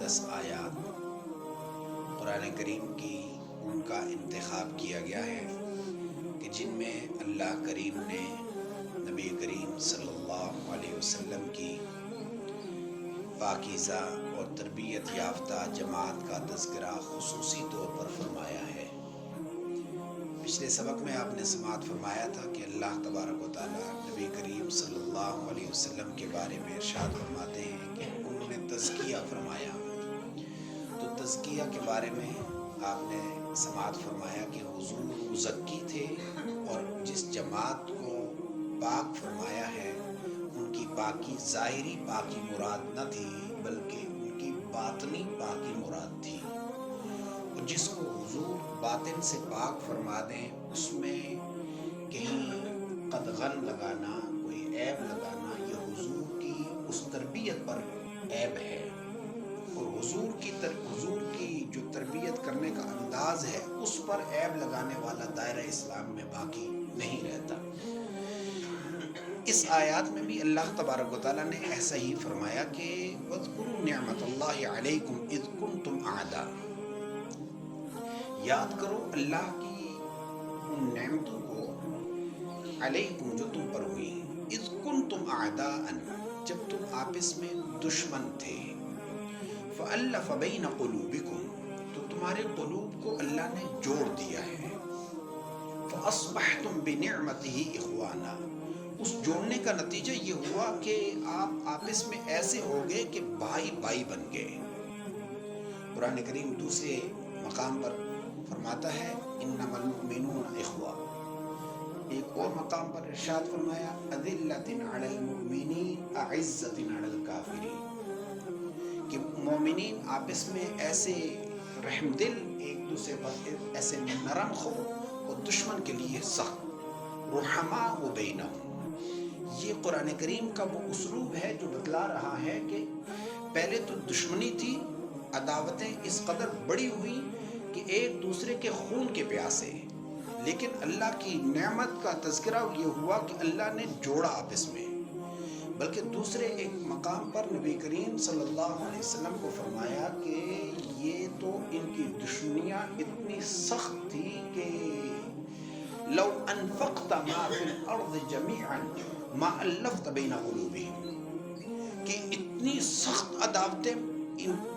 10 آیات قرآن کریم کی ان کا انتخاب کیا گیا ہے کہ جن میں اللہ کریم نے نبی کریم صلی اللہ علیہ وسلم کی پاکیزہ اور تربیت یافتہ جماعت کا تذکرہ خصوصی طور پر فرمایا ہے۔ پچھلے سبق میں آپ نے سماعت فرمایا تھا کہ اللہ تبارک و تعالیٰ نبی کریم صلی اللہ علیہ وسلم کے بارے میں ارشاد فرماتے ہیں کہ انہوں نے تزکیہ فرمایا۔ تو تزکیہ کے بارے میں آپ نے سماعت فرمایا کہ حضور مزکی تھے اور جس جماعت کو پاک فرمایا ہے ان کی پاکی ظاہری پاکی مراد نہ تھی بلکہ ان کی باطنی پاکی مراد تھی۔ اور جس کو حضور باطن سے پاک فرما دیں اس میں کہیں قدغن لگانا، کوئی عیب لگانا، یہ حضور کی اس تربیت پر عیب ہے۔ اور حضور کی جو تربیت کرنے کا انداز ہے اس پر عیب لگانے والا دائرہ اسلام میں باقی نہیں رہتا۔ اس آیات میں بھی اللہ تبارک و تعالیٰ نے ایسا ہی فرمایا کہ وَاذْكُرُوا نِعْمَةَ اللَّهِ عَلَيْكُمْ إِذْ كُنْتُمْ أَعْدَاءَ، یاد کرو اللہ کی ان نعمتوں کو علیکم جو تم پر ہوئی، اذ کنتم اعداء جب تم آپس میں دشمن تھے، فألف بین قلوبکم تو تمہارے قلوب کو اللہ نے جوڑ دیا ہے، فاصبحتم بنعمتہ اخوانا اس جوڑنے کا نتیجہ یہ ہوا کہ آپ آپس میں ایسے ہو گئے کہ بھائی بھائی بن گئے۔ قرآن کریم دوسرے مقام پر فرماتا ہے انما المؤمنون اخوہ، ایک اور مقام پر ارشاد فرمایا اذلۃ علی المؤمنین اعزۃ علی الکافرین، کہ مومنین آپس میں ایسے رحم دل، ایک دوسرے پر ایسے نرم خو اور دشمن کے لیے سخت، رحماء بینہم۔ یہ قرآن کریم کا وہ اسلوب ہے جو بتلا رہا ہے کہ پہلے تو دشمنی تھی، عداوتیں اس قدر بڑی ہوئی کہ ایک دوسرے کے خون کے پیاسے، لیکن اللہ کی نعمت کا تذکرہ یہ ہوا کہ اللہ نے جوڑا آپس میں۔ بلکہ دوسرے ایک مقام پر نبی کریم صلی اللہ علیہ وسلم کو فرمایا کہ یہ تو ان کی دشمنیاں اتنی سخت تھی کہ لو انفقت ما فی الارض جمیعا ما الفت بین قلوبہم، کہ اتنی سخت عداوتیں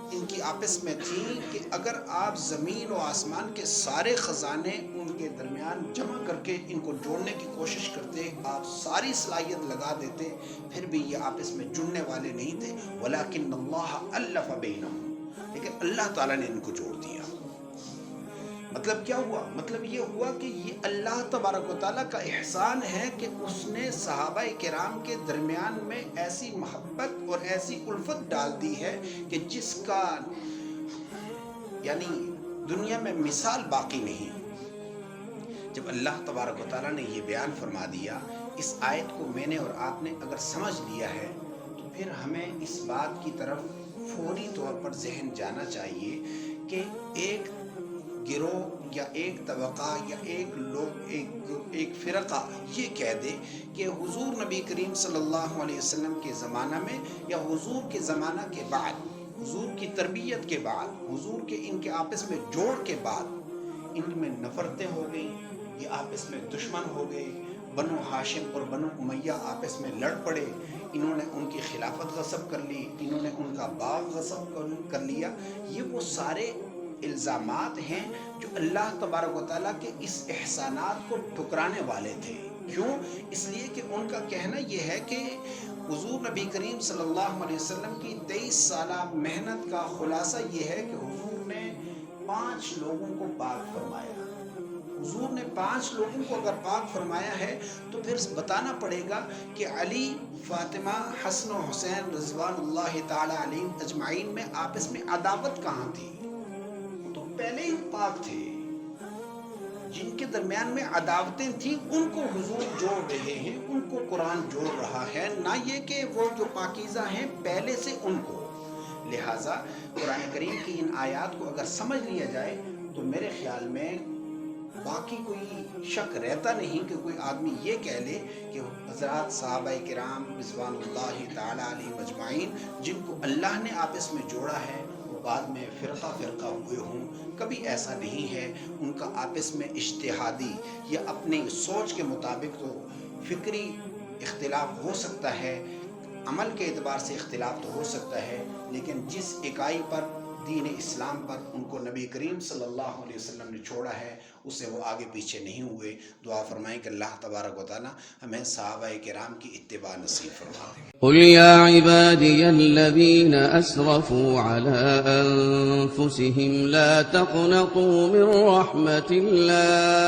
ان کی آپس میں تھیں کہ اگر آپ زمین و آسمان کے سارے خزانے ان کے درمیان جمع کر کے ان کو جوڑنے کی کوشش کرتے، آپ ساری صلاحیت لگا دیتے، پھر بھی یہ آپس میں جڑنے والے نہیں تھے، ولیکن اللہ الف بینہم، لیکن اللہ تعالیٰ نے ان کو جوڑ دیا۔ مطلب کیا ہوا؟ مطلب یہ ہوا کہ یہ اللہ تبارک و تعالیٰ کا احسان ہے کہ اس نے صحابہ کرام کے درمیان میں ایسی محبت اور ایسی الفت ڈال دی ہے کہ جس کا یعنی دنیا میں مثال باقی نہیں۔ جب اللہ تبارک و تعالیٰ نے یہ بیان فرما دیا، اس آیت کو میں نے اور آپ نے اگر سمجھ لیا ہے تو پھر ہمیں اس بات کی طرف فوری طور پر ذہن جانا چاہیے کہ ایک گروہ یا ایک طبقہ یا ایک فرقہ یہ کہہ دے کہ حضور نبی کریم صلی اللہ علیہ وسلم کے زمانہ میں یا حضور کے زمانہ کے بعد، حضور کی تربیت کے بعد، حضور کے ان کے آپس میں جوڑ کے بعد ان میں نفرتیں ہو گئیں، یہ آپس میں دشمن ہو گئے، بنو ہاشم اور بنو امیہ آپس میں لڑ پڑے، انہوں نے ان کی خلافت غصب کر لی، انہوں نے ان کا باغ غصب کر لیا۔ یہ وہ سارے الزامات ہیں جو اللہ تبارک و تعالیٰ کے اس احسانات کو ٹھکرانے والے تھے۔ کیوں؟ اس لیے کہ ان کا کہنا یہ ہے کہ حضور نبی کریم صلی اللہ علیہ وسلم کی 23 سالہ محنت کا خلاصہ یہ ہے کہ حضور نے 5 لوگوں کو پاک فرمایا۔ حضور نے 5 لوگوں کو اگر پاک فرمایا ہے تو پھر بتانا پڑے گا کہ علی، فاطمہ، حسن و حسین رضوان اللہ تعالی علیہم اجمعین میں آپس میں عداوت کہاں تھی؟ وہ تو پہلے ہی پاک تھے۔ جن کے درمیان میں عداوتیں تھیں ان کو حضور جوڑ رہے ہیں، ان کو قرآن جوڑ رہا ہے، نہ یہ کہ وہ جو پاکیزہ ہیں پہلے سے ان کو۔ لہٰذا قرآن کریم کی ان آیات کو اگر سمجھ لیا جائے تو میرے خیال میں باقی کوئی شک رہتا نہیں کہ کوئی آدمی یہ کہہ لے کہ حضرات صحابہ کرام رضوان اللہ تعالی علیہ مجمعین جن کو اللہ نے آپس میں جوڑا ہے وہ بعد میں فرقہ فرقہ ہوئے ہوں، کبھی ایسا نہیں ہے۔ ان کا آپس میں اجتہادی یا اپنی سوچ کے مطابق تو فکری اختلاف ہو سکتا ہے، عمل کے اعتبار سے اختلاف تو ہو سکتا ہے، لیکن جس اکائی پر، دین اسلام پر ان کو نبی کریم صلی اللہ علیہ وسلم نے چھوڑا ہے، اس سے وہ آگے پیچھے نہیں ہوئے۔ دعا فرمائیں کہ اللہ تبارک و تعالی ہمیں صحابہ کرام کی اتباع نصیب فرما دے۔ قل يا عبادي الذين أسرفوا على أنفسهم لا تقنطوا من رحمة الله